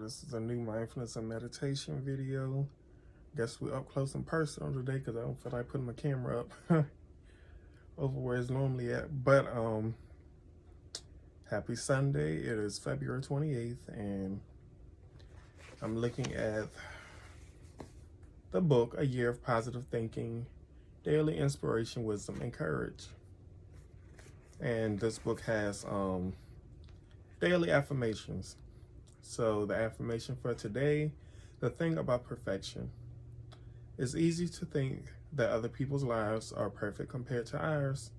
This is a new mindfulness and meditation video. Guess we're up close and personal today because I don't feel like putting my camera up over where it's normally at. But happy Sunday. It is February 28th, and I'm looking at the book, A Year of Positive Thinking, Daily Inspiration, Wisdom, and Courage. And this book has daily affirmations. So the affirmation for today, the thing about perfection. It's easy to think that other people's lives are perfect compared to ours.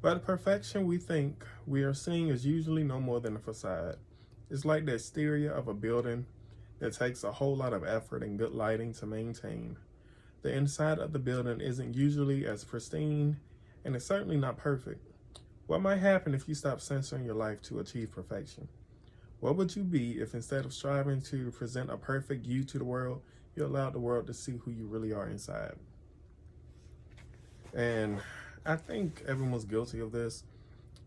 But the perfection we think we are seeing is usually no more than a facade. It's like the exterior of a building that takes a whole lot of effort and good lighting to maintain. The inside of the building isn't usually as pristine, and it's certainly not perfect. What might happen if you stop censoring your life to achieve perfection? What would you be if instead of striving to present a perfect you to the world, you allowed the world to see who you really are inside? And I think everyone's guilty of this.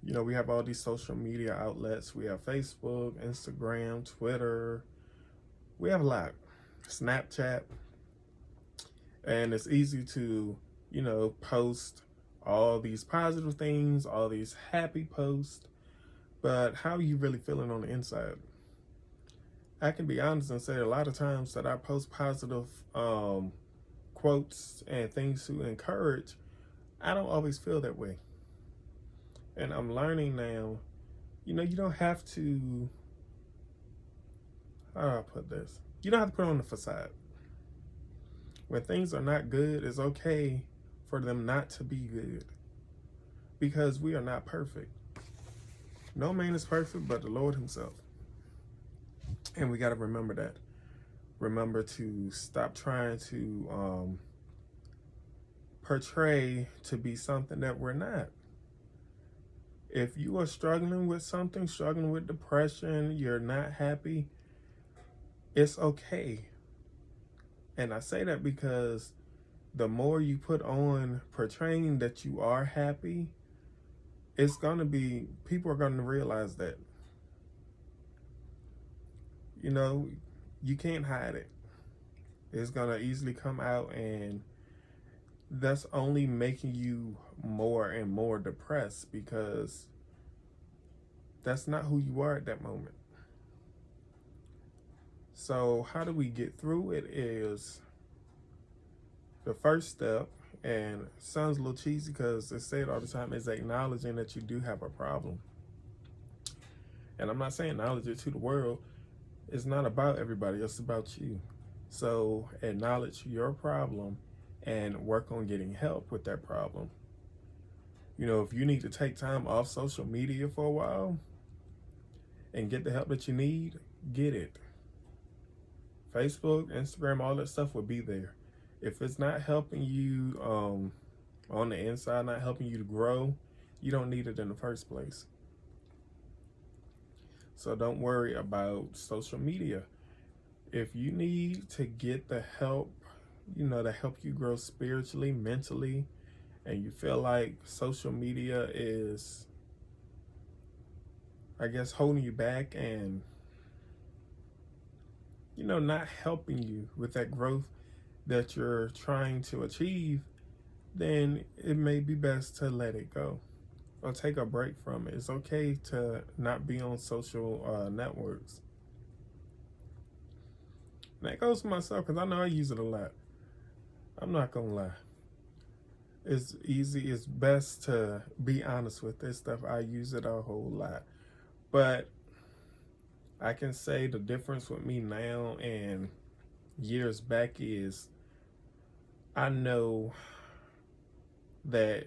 You know, we have all these social media outlets. We have Facebook, Instagram, Twitter. We have a lot. Snapchat. And it's easy to, post all these positive things, all these happy posts. But how are you really feeling on the inside? I can be honest and say a lot of times that I post positive quotes and things to encourage, I don't always feel that way. And I'm learning now, you don't have to, how do I put this? You don't have to put on the facade. When things are not good, it's okay for them not to be good, because we are not perfect. No man is perfect but the Lord himself. And we got to remember that. Remember to stop trying to portray to be something that we're not. If you are struggling with something, struggling with depression, you're not happy, it's okay. And I say that because the more you put on portraying that you are happy, it's going to be, people are going to realize that. You can't hide it. It's going to easily come out, and that's only making you more and more depressed, because that's not who you are at that moment. So how do we get through it is the first step, and it sounds a little cheesy because they say it all the time, is acknowledging that you do have a problem. And I'm not saying acknowledge it to the world. It's not about everybody, it's about you. So acknowledge your problem and work on getting help with that problem. If you need to take time off social media for a while and get the help that you need, get it. Facebook, Instagram, all that stuff will be there. If it's not helping you on the inside, not helping you to grow, you don't need it in the first place. So don't worry about social media. If you need to get the help, to help you grow spiritually, mentally, and you feel like social media is, holding you back and, not helping you with that growth that you're trying to achieve, then it may be best to let it go or take a break from it. It's okay to not be on social networks. And that goes for myself, because I know I use it a lot. I'm not gonna lie. It's best to be honest with this stuff. I use it a whole lot. But I can say the difference with me now and years back is, I know that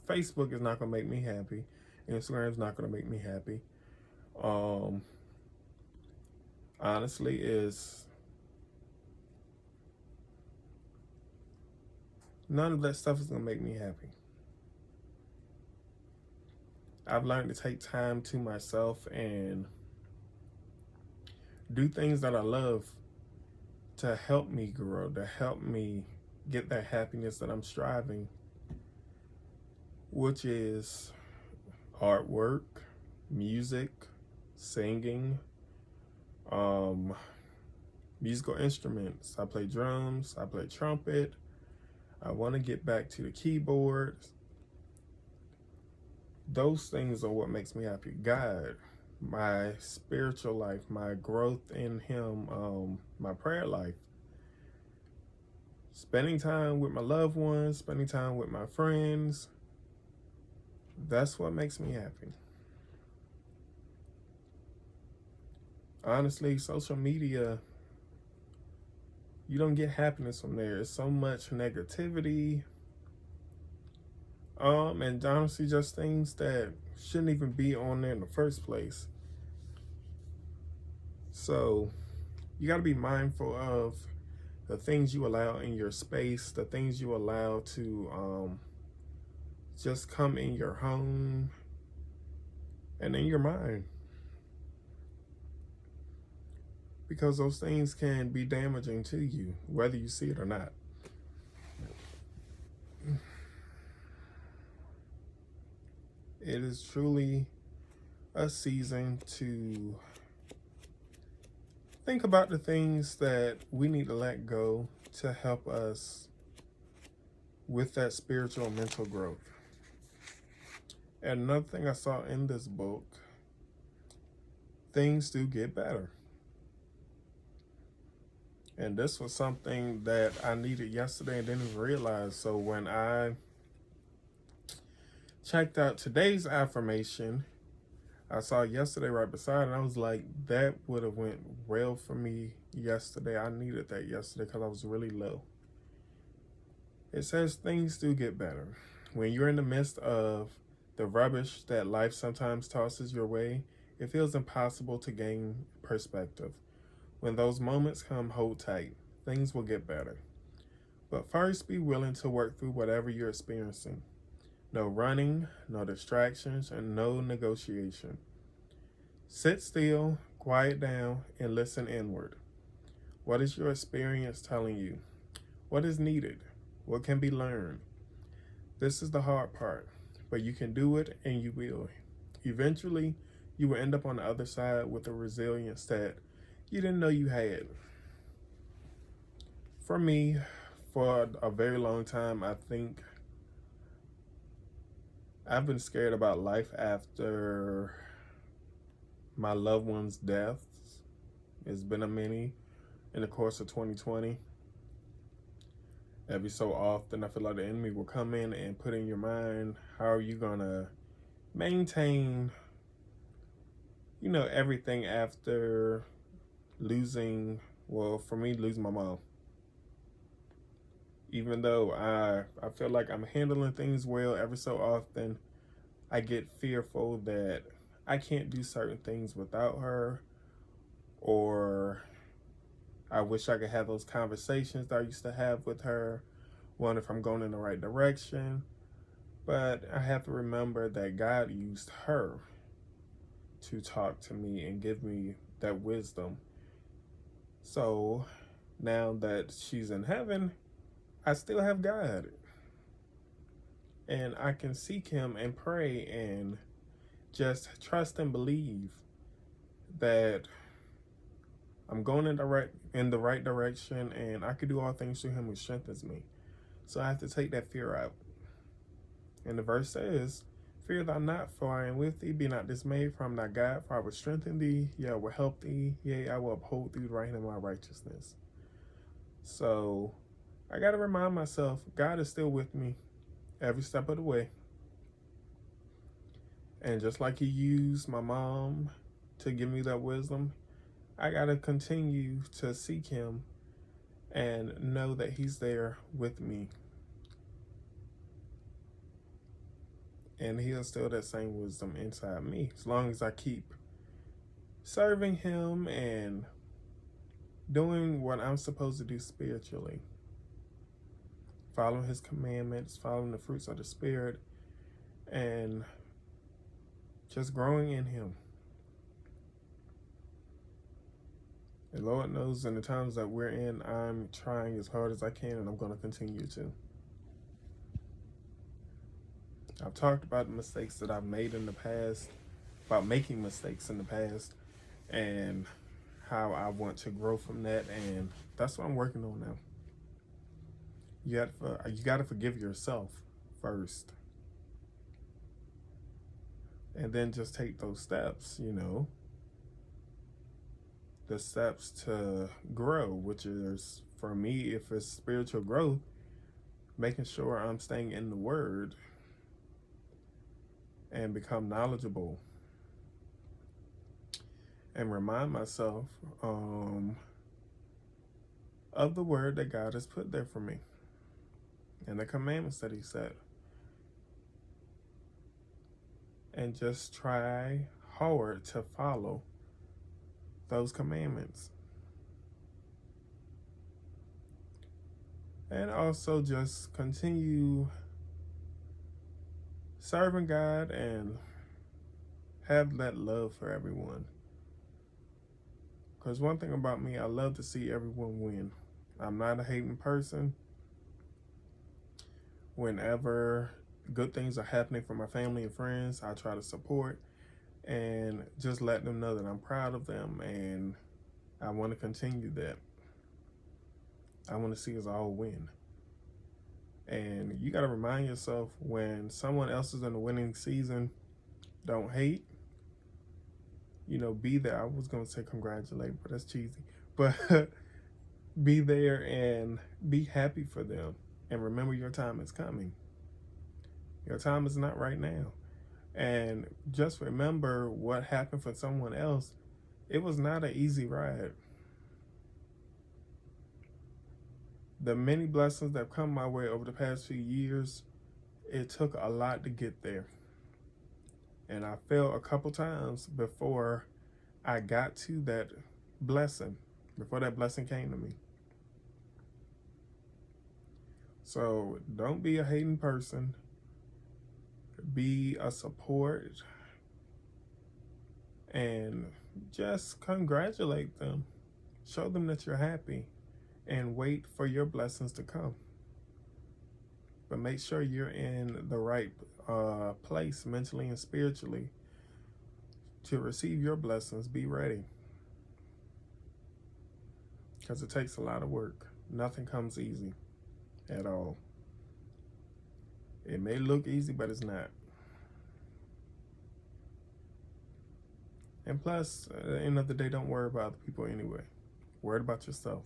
Facebook is not going to make me happy. Instagram is not going to make me happy. Honestly, none of that stuff is going to make me happy. I've learned to take time to myself and do things that I love to help me grow, to help me get that happiness that I'm striving, which is artwork, music, singing, Um, musical instruments. I play drums. I play trumpet. I want to get back to the keyboards. Those things are what makes me happy. God, my spiritual life, my growth in Him, my prayer life, spending time with my loved ones, spending time with my friends. That's what makes me happy. Honestly, social media, you don't get happiness from there. It's so much negativity. And honestly, just things that shouldn't even be on there in the first place. So you got to be mindful of the things you allow in your space, the things you allow to just come in your home and in your mind. Because those things can be damaging to you, whether you see it or not. It is truly a season to think about the things that we need to let go to help us with that spiritual and mental growth. And another thing I saw in this book, things do get better. And this was something that I needed yesterday and didn't even realize. So when I checked out today's affirmation, I saw yesterday right beside it, and I was like, that would have went well for me yesterday. I needed that yesterday because I was really low. It says things do get better. When you're in the midst of the rubbish that life sometimes tosses your way, it feels impossible to gain perspective. When those moments come, hold tight. Things will get better. But first, be willing to work through whatever you're experiencing. No running, no distractions, and no negotiation. Sit still, quiet down, and listen inward. What is your experience telling you? What is needed? What can be learned? This is the hard part, but you can do it and you will. Eventually, you will end up on the other side with a resilience that you didn't know you had. For me, for a very long time, I think I've been scared about life after my loved one's deaths. It's been a many in the course of 2020. Every so often, I feel like the enemy will come in and put in your mind, how are you going to maintain, everything after losing, well, for me, losing my mom. Even though I feel like I'm handling things well, every so often, I get fearful that I can't do certain things without her, or I wish I could have those conversations that I used to have with her, wonder if I'm going in the right direction. But I have to remember that God used her to talk to me and give me that wisdom. So now that she's in heaven, I still have God. And I can seek Him and pray and just trust and believe that I'm going in the right direction, and I can do all things through Him who strengthens me. So I have to take that fear out. And the verse says, fear thou not, for I am with thee. Be not dismayed, for I am thy God, for I will strengthen thee. Yea, I will help thee. Yea, I will uphold thee with right hand of my righteousness. So I got to remind myself, God is still with me every step of the way. And just like He used my mom to give me that wisdom, I got to continue to seek Him and know that He's there with me. And He'll instill that same wisdom inside me as long as I keep serving Him and doing what I'm supposed to do spiritually. Following His commandments, following the fruits of the Spirit, and just growing in Him. The Lord knows in the times that we're in, I'm trying as hard as I can, and I'm going to continue to. I've talked about the mistakes that I've made in the past, about making mistakes in the past, and how I want to grow from that, and that's what I'm working on now. You got to forgive yourself first, and then just take those steps. The steps to grow, which is, for me, if it's spiritual growth, making sure I'm staying in the Word and become knowledgeable and remind myself of the Word that God has put there for me and the commandments that He set, and just try hard to follow those commandments. And also just continue serving God and have that love for everyone. Because one thing about me, I love to see everyone win. I'm not a hating person. Whenever good things are happening for my family and friends, I try to support and just let them know that I'm proud of them, and I want to continue that. I want to see us all win. And you got to remind yourself, when someone else is in a winning season, don't hate. Be there. I was going to say congratulate, but that's cheesy. But be there and be happy for them. And remember, your time is coming. Your time is not right now. And just remember what happened for someone else. It was not an easy ride. The many blessings that have come my way over the past few years, it took a lot to get there. And I fell a couple times before I got to that blessing, before that blessing came to me. So don't be a hating person. Be a support. And just congratulate them. Show them that you're happy. And wait for your blessings to come. But make sure you're in the right place mentally and spiritually to receive your blessings. Be ready. Because it takes a lot of work. Nothing comes easy at all. It may look easy, but it's not. And plus, at the end of the day, don't worry about other people anyway. Worry about yourself.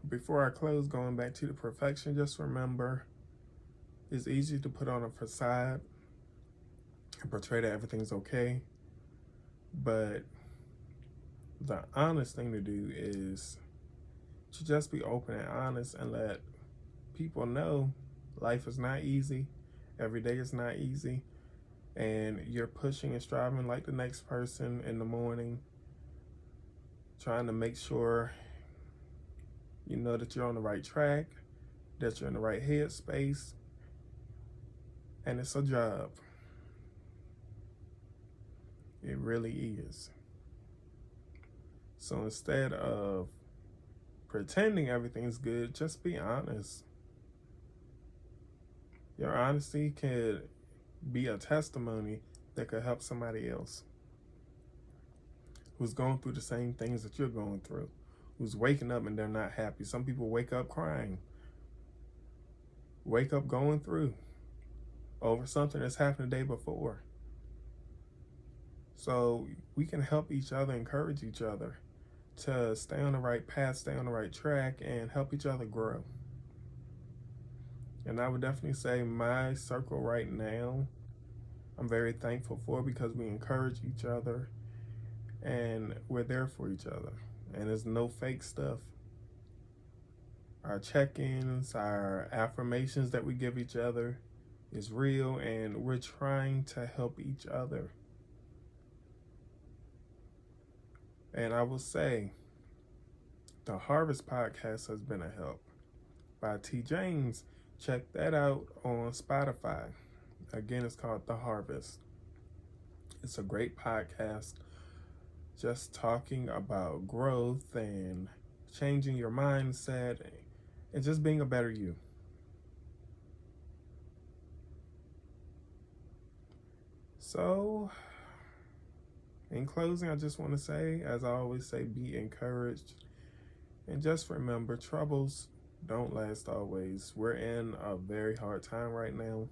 Before I close, going back to the perfection, just remember, it's easy to put on a facade and portray that everything's okay. But the honest thing to do is to just be open and honest and let people know life is not easy. Every day is not easy. And you're pushing and striving like the next person in the morning, trying to make sure you know that you're on the right track, that you're in the right headspace, and it's a job. It really is. So instead of pretending everything's good, just be honest. Your honesty could be a testimony that could help somebody else who's going through the same things that you're going through, who's waking up and they're not happy. Some people wake up crying, wake up going through over something that's happened the day before. So we can help each other, encourage each other to stay on the right path, stay on the right track, and help each other grow. And I would definitely say my circle right now, I'm very thankful for, because we encourage each other and we're there for each other. And there's no fake stuff. Our check-ins, our affirmations that we give each other is real, and we're trying to help each other. And I will say, the Harvest podcast has been a help by T. James. Check that out on Spotify. Again, it's called The Harvest. It's a great podcast, just talking about growth and changing your mindset and just being a better you. So In closing, I just want to say, as I always say, be encouraged. And just remember, troubles don't last always. We're in a very hard time right now,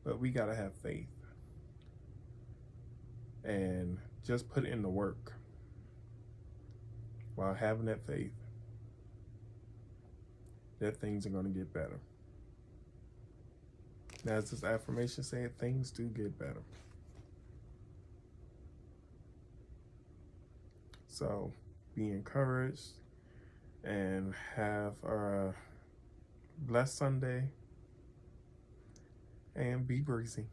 but we got to have faith and just put in the work while having that faith that things are going to get better. Now, as this affirmation said, things do get better. So be encouraged and have a blessed Sunday and be breezy.